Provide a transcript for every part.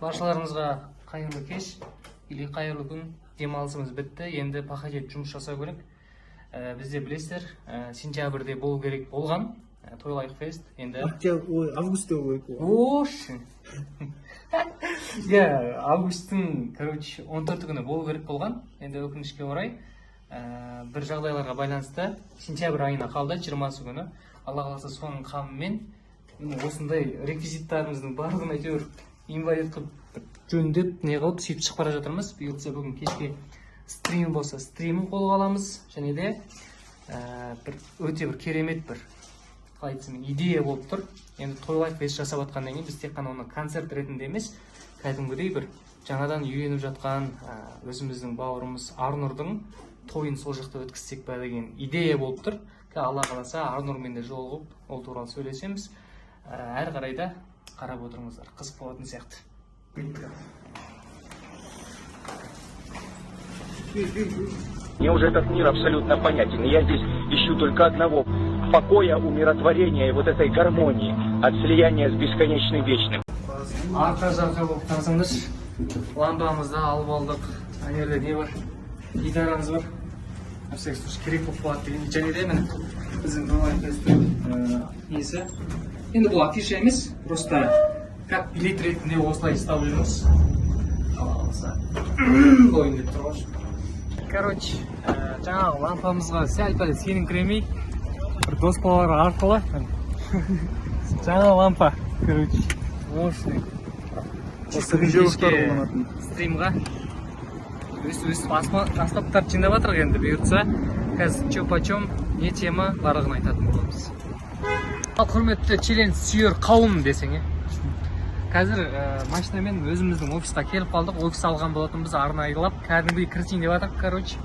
Баршаларыңызға қайырлы кеш, или қайырлы күн. Демалысымыз бітті, енді пахажет жұмыс жасау керек. Бізде білесіздер, сентябрьде болу керек болған тойлайық фест. Енді августта болу керек. Ош. Августтың, 14 күні болу керек болған. Енді өкінішке орай бір жағдайларға байланысты сентябрь айына қалды, 20 күні. Алла қаласа соның қамымен осындай реквизиттарымыздың барлығын әйтеуір инвалид қылып жөндеп, не қылып сөйтіп шығып бара жатырмыз. Бұйыртса бүгін кешке стрим болса, стримін қолға аламыз. Және де өте бір керемет бір идея болып тұр. Енді тойлайық фест жасап жатқаннан кейін біз тек қана оны концерт ретінде емес, кәдімгідей бір жаңадан үйреніп жатқан өзіміздің бауырымыз Арнұрдың тойын сол жақта өткізсек па деген идея болып тұр. Алла қаласа Арнұрмен де жолығып, ол туралы сөйлесеміз. Әрі қарай да қарап отырыңыздар, қызық болатын сияқты. Мне уже этот мир абсолютно понятен. Я здесь ищу только одного — покоя, умиротворения и вот этой гармонии от слияния с бесконечным вечным. Арқа-жарқа болып қарасаңдаршы, лампамызды алып алдық. Ана жерде не бар? Гитарамыз бар. Всякий случай керек болып қалады деген. Және де міне біздің тойлайық несі. Енді бұл афиша емес, просто как билет ретінде осылай ұстап жүрміз. Қойын деп тұр ғой. Короче, жаңағы лампамызға сәл-пәл сеніңкіремей, бір дос балалар арқылы жаңа лампа, короче, мощный. Осы кешке стримға өстіп аспаптарды жинап жатырық. енді бұйыртса қазір чё-почём, не тема барлығын айтатын боламыз. Ал құрметті челлендж сүйер қауым десең, қазір машинамен өзіміздің офисқа келіп қалдық. Офис алған болатынбыз, арнайылап кәдімгідей кірсейін деп жатырмық. Короче,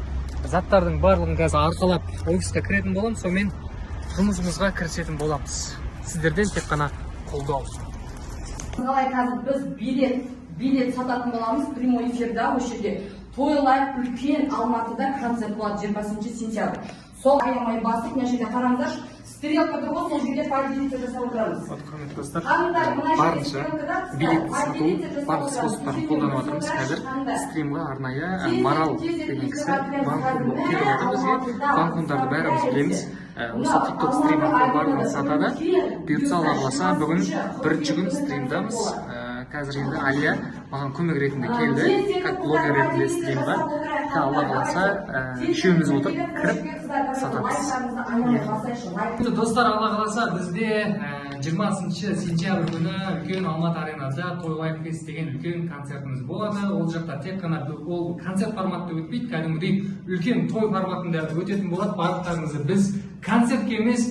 заттардың барлығын қазір арқалап офисқа кіретін боламыз, сонымен жұмысымызға кірісетін боламыз. Сіздерден тек қана қолдау. Қалай қазір біз билет сататын боламыз прямой эфирда, осы жерде тойлайық үлкен Алматыда концерт болады 20 сентябрь. Сол аямай басып, мына жерде қараңыздаршы, стрелка тұр ғой, сол жерде позиция жасап отырамыз. Құрметті достар, барынша билет сату барлық способтарын қолданып отырмыз. Қазір стримға арнайы Марал деген кісі банкон болып келіп отыр бізге. Банкондарды бәріміз білеміз. Осы TikTok стрим арқылы барлығын сатады. Бұйыртса Алла қаласа бүгін бірінші күн стримдамыз. Қазір енді Алия маған көмек ретінде келді, как блогер ретінде стримға. Алла қаласа үшеуміз отырып кіріп сатамыз. Достар, Алла қаласа бізде 20 сентябрь күні үлкен Алматы аренада тойлайық фест деген үлкен концертіміз болады. Ол жақта тек қана ол концерт форматта өтпейді, кәдімгідей үлкен той форматында өтетін болады. Барлықтарыңызды біз концертке емес,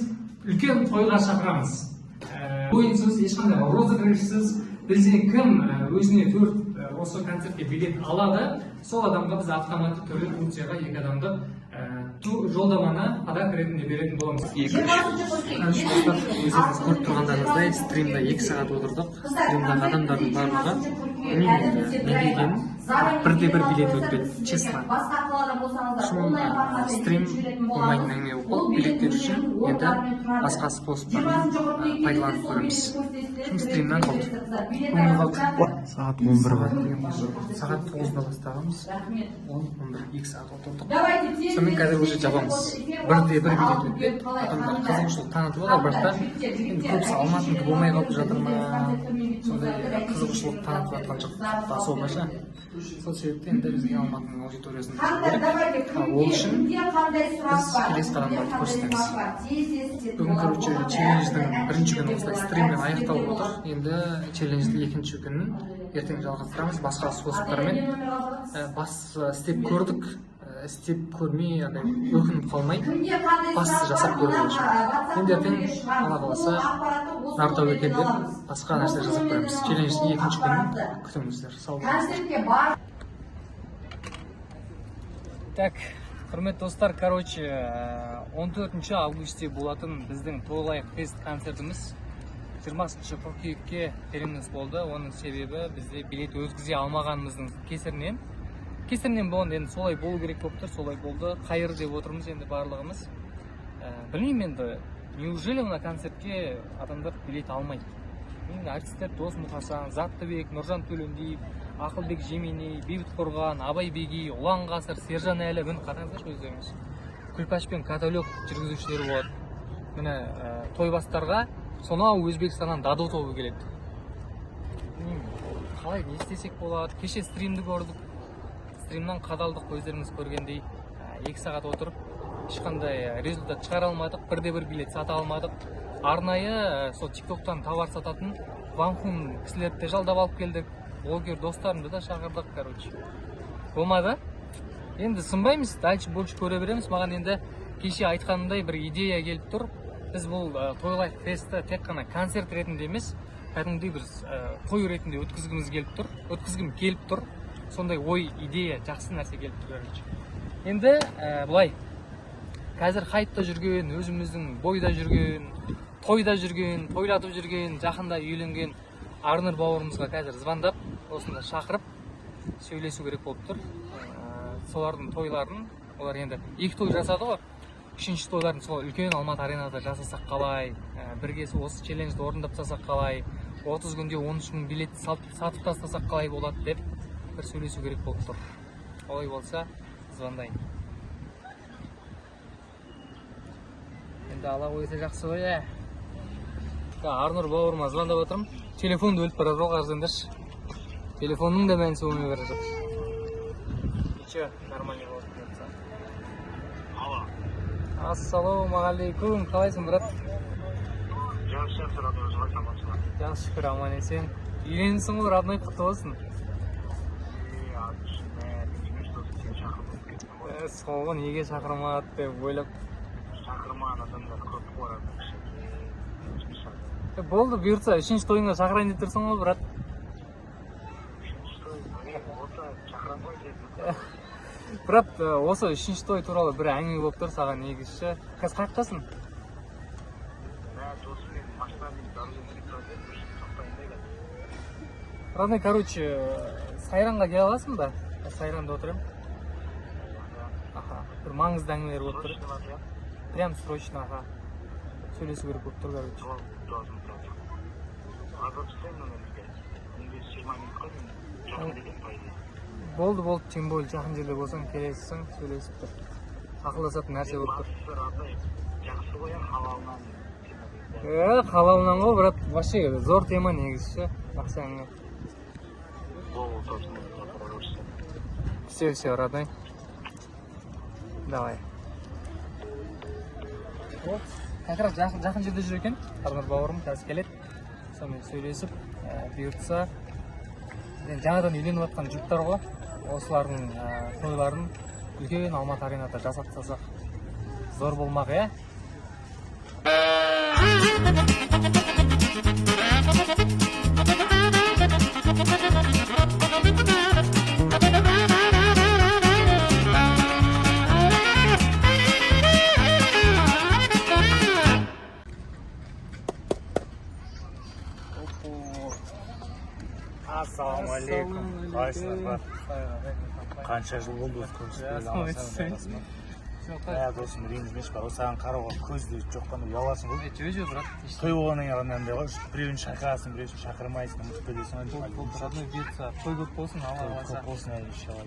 үлкен тойға шақырамыз. Ойынсыз, ешқандай розыгрышсыз, бізде кім өзіне 4 осы концертке билет алады, сол адамға біз автоматты түрде функцияға 2 адамды жолдаманы подарок ретінде беретін боламыз. Өзіңіз көріп тұрғандарыңыздай стримда 2 сағат отырдық. Стримдағы адамдардың барлығы білмеген бірде-бір билет өтпеді, честно. Стрим болмайтын әңгіме болып, билеттер үшін енді басқа способтарын пайдаланып көреміз. Стримнан қалды. Сағат 11 бар. Сағат 9-да бастағанбыз. 11, 2 сағат отырдық. Сонымен қазір уже жабамыз. Бірде-бір билет өтпеді. Адамдар қызығушылық танытып отыр, бірақ та көбісі Алматыда болмай қалып жатыр ма? Сондай қызығушылық танытып жатқан жоқ. Особаша. Сол себептен енді бізге Алматының аудиториясын керек. Ол үшін біз келесі қадамдарды көрсетеміз. Бүгін, короче, челлендждің бірінші күні осылай стриммен аяқталып отыр. Енді челлендждің екінші күнін ертең жалғастырамыз. Басқа способтармен істеп көрдік. Істеп көрмей, өкініп қалмай, басты жасап көрдік. Енді ертең Алла қаласа нартау екендер басқа нәрсе жасап көреміз. Челлендждің екінші күнін күтіңіздер. Сау болыңыздар. Так, құрметті достар, короче, 14 августте болатын біздің тойлайық фест концертіміз 20 қыркүйекке тереңіз болды. Оның себебі бізде билет өткізе алмағанымыздың кесірінен болған. Енді солай болу керек болып тұр, солай болды. Қайыр деп отырмыз енді барлығымыз. Білмеймін енді, неужели мына концертке адамдар билет алмайды? Мен артисттер Дос Мұқасан, Заттыбек, Нұржан Төлендиев, Ақылбек Жеменей, Бейбіт Қорған, Абай Беги, Ұлан Ғасыр, Сержан Әлі, міне қараңыздаршы өздеріңіз. Күлпаш пен каталог жүргізушілері болады. Міне тойбастарға сонау Өзбекстаннан Даду тобы келеді. Қалай не істесек болады? Кеше стримді көрдік. Стримнан қадалдық, өздеріңіз көргендей 2 сағат отырып, ешқандай результат шығара алмадық, бірде-бір билет сата алмадық. Арнайы сол тиктоктан товар сататын Ванхун кісілерді жалдап алып келдік. Блогер достарымды да шақырдық, короче. Болмады? Енді сынбаймыз, дальше больше көре береміз. Маған енді кеше айтқанымдай бір идея келіп тұр. Біз бұл тойлайф фесті тек қана концерт ретінде емес, кәдімгідей бір той ретінде өткізгім келіп тұр. Сондай ой, идея, жақсы нәрсе келіп тұр. Енді бұлай, қазір хайпта жүрген, өзіміздің бойда жүрген, тойда жүрген, тойлатып жүрген, жақында үйленген Арнұр бауырымызға қазір звондап, осында шақырып сөйлесу керек болып тұр. Солардың тойларын, олар енді 2 той жасады ғой. 3-ші тойларын сол үлкен Алматы аренада жасасақ қалай, бірге осы челленджді орындап тастасақ қалай, 30 күнде 13 мың билет сатып тастасақ қалай болады деп бір сөйлесу керек болып тұр. Олай болса, звондайын. Енді ала қойса жақсы ғой. Арнұр бауырыма звондап отырмын. Телефонды өліп бара жоқ, арзандаршы. Телефонның да мәнісі өлмей бара жоқ. Ничего, нормально болады. Алло. Ассалаумағалейкум, қалайсың, брат? Жақсы, Жақсы, шүкір, аман есен. Үйленсің ғой, родной, құтты болсын. Сол ғой, неге шақырмады деп ойлап. Шақырмаған адамдар көп қорады. Болды, бұйыртса, 3-ші тойыңа шақырайын деп тұрсың ғой, брат. 3-ші той, ота шақырамай деді. Брат, осы 3-ші той туралы бір әңгіме болып тұр саған негізші. Қазір қайттасың? Досымен машинамен даржен тұрады, Родной, короче, Сайранға кел аласың ба? Сайранда отырым. Бір маңызды әңгімелер болып тұр. Прям срочно, сөйлесу керек болып тұр, короче. Болды, тем более жақын жерде болсаң, келесің, сөйлесіп тұр. Ақылдасатын нәрсе болып тұр. Жақсы қоян халалынан. Халалынан ғой, брат, вообще зор тема негізші. Жақсы әңгіме. Все, родной. Давай. Вот, как раз жақын жерде жүр екен. Арнұр бауырым қазір келеді. Сонымен сөйлесіп, бұйыртса, жаңадан үйленіп жатқан жұптар ғой. Осылардың тойларын үлкен Алматы аренада жасап тастасақ зор болмақ, иә? Ассалаумағалейкум. Қалайсыңдар, брат? Қанша жыл болды осы көріспегелі. Досым, ренжімеші бар. Осыған қарауға көзді жоқ қана ұяласың ғой. Жө, брат. Той болғаннан кейін мынандай ғой, біреуін шақырасың, біреуін шақырмайсың, ұмытып кетесің. Родной, бұйыртса, той көп болсын, алла қаласа. Көп болсын, иншалла.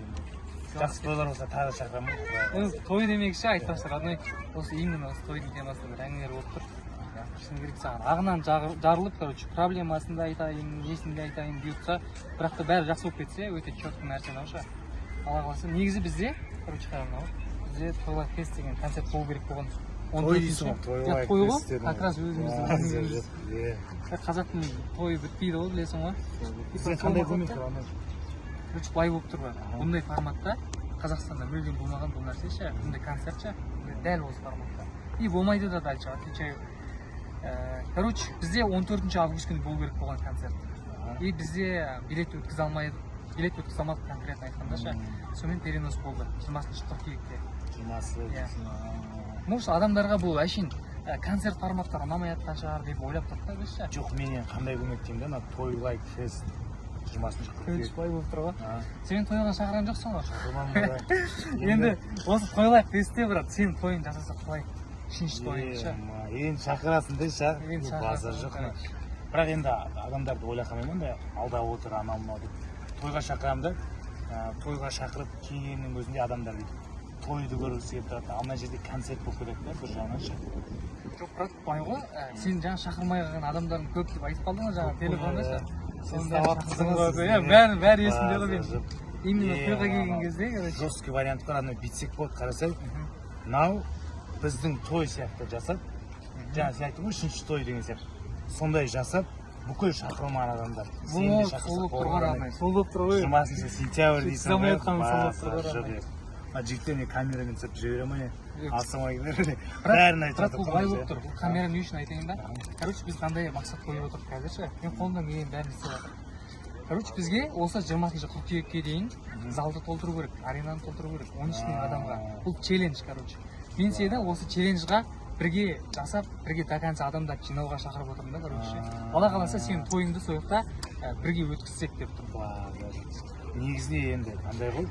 Жақсы тойлар болса тағы шақырамын. Той демекші айтпақшы, родной, осы именно осы тойдың темасында бір әңгімелер болып тұр. Шын керек саған ағынан жарылып, короче, проблемасын да айтайын, несін де айтайын бұйыртса, бірақ та бәрі жақсы болып кетсе, өте четкі нәрсе науша. Алла қаласа. Негізі бізде, короче, қараңыз, бізде тойлайф фест деген концерт болу керек болған. Той дейсің ғой, тойлайф фест. Как раз өзіміздің қазақтың тойы бітпейді ғой, білесің ғой. Сен қандай көмек тұрғаны? Короче, былай болып тұр ғой. Бұндай форматта Қазақстанда мүлдем болмаған бұл нәрсе ше, бұндай концерт ше, дәл осы форматта. И болмайды да дальше, отвечаю. Короче, бізде 14 август күні болу керек болған концерт. И бізде билет өткізе алмадық конкретно айтқанда ше. Сонымен перенос болды 20 қыркүйекте. 20. Может, адамдарға бұл әшейін концерт форматтары ұнамай жатқан шығар деп ойлап тұрды да біз ше. Жоқ, менен қандай көмек деймін да, тойлайф фест 20 қыркүйек. Былай болып тұр ғой. Сен тойға шақырған жоқсың ғой? Шақырмадым. Енді осы тойлайф фестте, брат, сен тойын жасасақ қалай? 3-ші тойың ше. Енді шақырасың да шақыр. Базар жоқ. бірақ енді адамдарды ойлақамаймын да алдап отыр анау мынау деп. Тойға шақырамын да, тойға шақырып келгеннің өзінде адамдар дейді тойды көргісі келіп тұрады. Ал мына жерде концерт болып кетеді да бір жағынан ше. Жоқ, брат, былай ғой, сен жаңа шақырмай қалған адамдардың көп деп айтып қалдың ғой жаңа телефонда ше. Бәрі есімде ғой мен. Именно тойға келген кезде, короче, жесткий вариант бар, ана битсек болады, қарасай. Мынау біздің той сияқты жасап, жаңа сен айттың ғой, үшінші той деген сияқты. Сондай жасап, бүкіл шақырылмаған адамдар. бұл сол болып тұр ғой. 20 сентябрь дейсің Самай айтқаным сол болып тұр ғой. Жігіттеріне камерамен түсіріп жібере ма? Алсамай келер. Бәрін айтып жатыр. Былай болып тұр. Бұл камера не үшін айтайын ба? Короче, біз қандай мақсат қойып отырмық қазір ше. Мен қолымдан келген бәрін істеп жатырмын. Короче, бізге осы 20 қыркүйекке дейін залды толтыру керек, аренаны толтыру керек 13.000 адамға. Бұл челлендж, короче. Мен сені осы челленджға бірге жасап, бірге до конца адамдар жинауға шақырып отырмын да, короче. Алла қаласа сенің тойыңды сол жақта бірге өткізсек деп тұрмын. Негізінде енді андай ғой,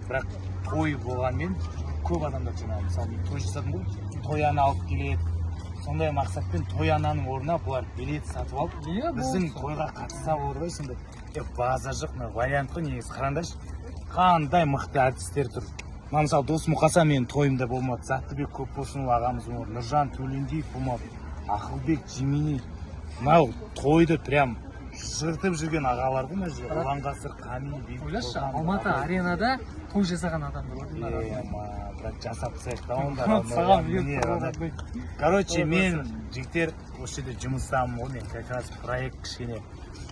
бірақ той болғанмен көп адамдар жиналады. Мысалы мен той жасадым ғой, той ана алып келеді. Сондай мақсатпен той ананың орнына бұлар билет сатып алып, біздің тойға қатыса болады ғой сондай. База жоқ, вариант қой негізі. Қараңдаршы, қандай мықты әртістер тұр. Мысалы Дос Мұқасан менің тойымда болмады, Заттыбек Көпбосынов ағамыз болмады, Нұржан Төлендиев болмады, Ақылбек Жемини. Мынау тойды прям жыртып жүрген ағалар ғой мына жерде. Ұлан Ғасыр, Қами, Бейбіт. Ойлашы, Алматы аренада той жасаған адамдар ғой. Бірақ жасап тастайық та онда. Короче, мен жігіттер осы жерде жұмыстамын ғой, мен как раз проект кішкене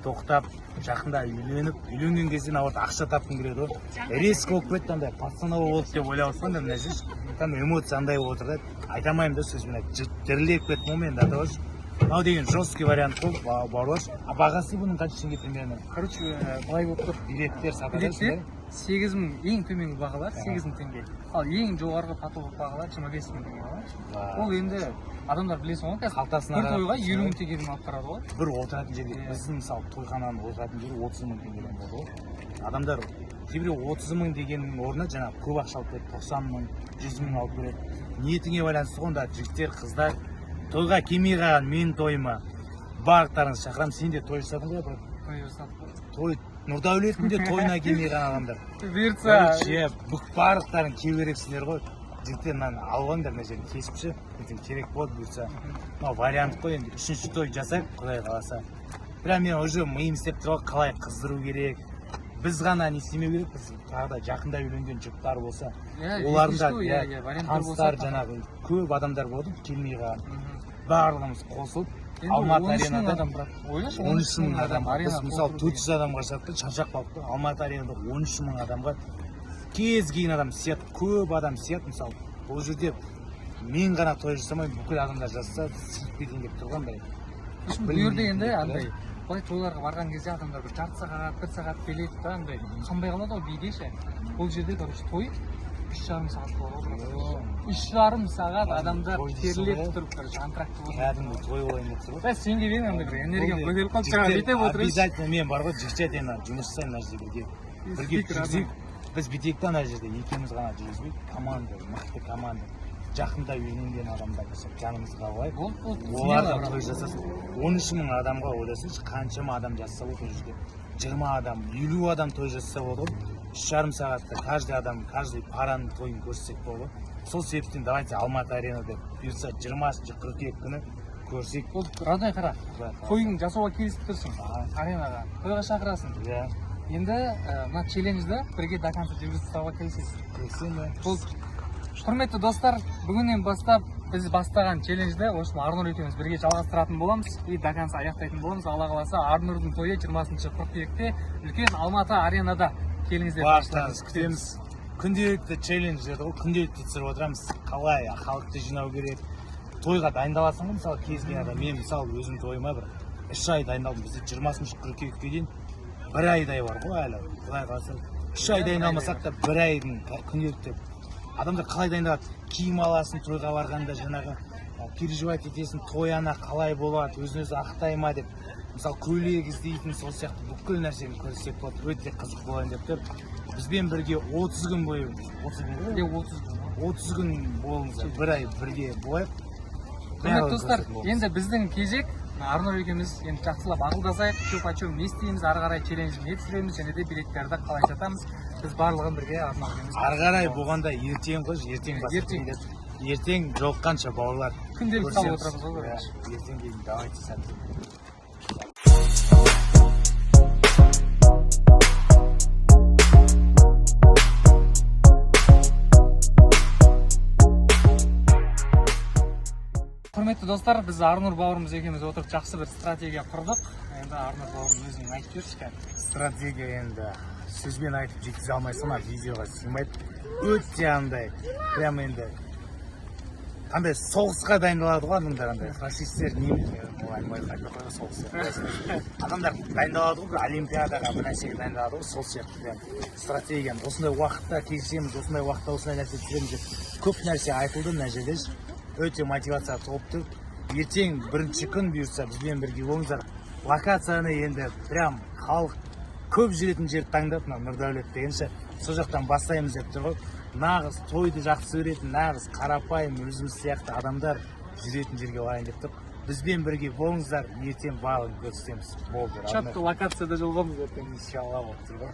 тоқтап, жақында үйленген кезден ауырды, ақша тапқым келеді ғой. Резко болып кетті, андай пацанова болды деп ойлап отырсам да, мына жер там эмоция андай отыр да, айтамаймын да сөзбен, дірілеп кеттім ғой мен да, аталаш. Мынау деген жесткий вариант қой, бауырлаш. А бағасы бұның қанша теңге примерно? Короче, былай болып тұр. Билеттер сатады. Билеттер 8.000, ең төменгі бағалар 8.000 теңге. Ал ең жоғарғы татулық бағалар 25.000 теңге. Ол енді адамдар білесің ғой, қалтасына бір тойға 50.000 теңгеден алып қарады ғой. Бір отыратын жерде, біздің мысалы тойхананың отыратын жері 30.000 теңгеден болды ғой. Адамдар кейбіреу 30.000 дегеннің орнына жаңа көп ақша алып береді, 90.000, 100.000 алып береді. Ниетіңе байланысты ғой, жігіттер, қыздар тойға келмей қалған менің тойыма барлықтарыңызды шақырамын. Сен де той жасадың ғой, той жасадық. Той Нұрдәулеттің де тойына келмей қалған адамдар. Бұйыртса, барлықтарың келу керексіңдер ғой. Жігіттер мынаны алып алыңдар, мына жерін кесіп ше, керек болады бұйыртса. Мынау вариант қой, енді үшінші той жасайық, Құдай қаласа. Бірақ мен уже миым істеп тұр ғой, қалай қыздыру керек. Біз ғана не істемеу керекпіз, тағы да жақында үйленген жұптар болса, олардың да таныстар жаңағы көп адамдар болды, келмей қалған. Барлығымыз қосылып, Алматы аренада 13.000 адам. Біз мысалы 400 адамға шақырдық, шаршап қалдық. Алматы аренада 13.000 адамға кез келген адам сияды, көп адам сияды. Мысалы бұл жерде мен ғана той жасамай, бүкіл адамдар жасаса, сиіп кетейін деп тұрғандай. Бұл жерде енді андай былай тойларға барған кезде адамдар бір жарты сағат, бір сағат келеді да, андай қанбай қалады ғой бейде ше. Бұл жерде короче той 3,5 сағат болады ғой. 3,5 сағат адамдар терлеп тұрып, короче, антракты болады. Кәдімгі той ойын деп тұр ғой. Сен келген андай бір энергиям көтеріліп қалып жаңа бүйтіп отырсың. Обязательно мен бар ғой, жігіттер жұмыс жасаймын мына жерде бірге жүргізейік. Біз бүйтейік та мына жерде екеуміз ғана жүргізбейік, команда, мықты команда. Жақында үйленген адамдар жасап, жанымыз қалай. Олар да той жасасын. 13.000 адамға ойласыншы, қаншама адам жасаса болады ол жерде. 20 адам, 50 адам той жасаса болады ғой. 3,5 сағатта каждый адам, каждый параның тойын көрсек болады. Сол себептен давайте Алматы аренада бұйырса 20 қыркүйек күні көрсек. Ол радай қара. Тойың жасауға келісіп тұрсың аренаға. Тойға шақырасың. Енді мына челленджді бірге до конца жүргізіп тастауға келісесіз. Құрметті достар, бүгіннен бастап біз бастаған челленджді осы Арнұр екеуміз бірге жалғастыратын боламыз и до конца аяқтайтын боламыз. Алла қаласа Арнұрдың тойы 20 қыркүйекте үлкен Алматы аренада. Келіңіздер. Барлықтарыңызды күтеміз. Күнделікті челлендж деді ғой, күнделікті түсіріп отырамыз. Қалай халықты жинау керек. Тойға дайындаласың ғой, мысалы кез келген адам. Мен мысалы өзім тойыма бір 3 ай дайындалдым. Бізде 20 қыркүйекке дейін 1 айдай бар ғой әлі. Құдай қаласа 3 ай дайындалмасақ та 1 айдың күнделікті. Адамдар қалай дайындалады? Киім аласың, тойға барғанда жаңағы переживать етесің, той ана қалай болады, өзін-өзі ақтай ма деп. Мысалы көйлек іздейтін, сол сияқты бүкіл нәрсені көрсек болады, өте қызық болайын деп тұр. Бізбен бірге 30 күн бойы, 30 күн болыңыздар, 1 ай бірге болайық. Құрметті достар, енді біздің кезек Арнұр екеуміз енді жақсылап ақылдасайық, чупа-чуп не істейміз, ары қарай челленджін не түсіреміз, және де билеттерді қалай сатамыз. Біз барлығын бірге Арнұр екеуміз. Ары қарай болғанда ертең қой, ертең жолыққанша бауырлар. Күнделік қалып отырамыз ғой. Ертең кейін давайте сәтті. Құрметті достар, біз Арнұр бауырымыз екеуміз отырып жақсы бір стратегия құрдық. Енді Арнұр бауырым өзің айтып берші. Стратегия енді сөзбен айтып жеткізе алмайсың, видеоға сыймайды. Өте андай, прям енді андай соғысқа дайындалады ғой адамдар, андай фашистер адамдар дайындалады ғой, олимпиадаға бір нәрсеге дайындалады ғой, сол сияқты стратегияны осындай уақытта келісеміз, осындай уақытта осындай нәрсе түсіреміз деп көп нәрсе айтылды мына жерде. Өте мотивация толып тұр. Ертең бірінші күн бұйырса бізбен бірге болыңыздар. Локацияны енді прям халық көп жүретін жерді таңдап, Нұрдәулет дегенше сол жақтан бастаймыз деп тұр ғой. Нағыз тойды жақсы көретін, нағыз қарапайым өзіміз сияқты адамдар жүретін жерге барайын деп тұр. Бізбен бірге болыңыздар, ертең барлығын көрсетеміз. Болды. Чатты локацияда жолығамыз ертең. Иншалла болып тұр ғой.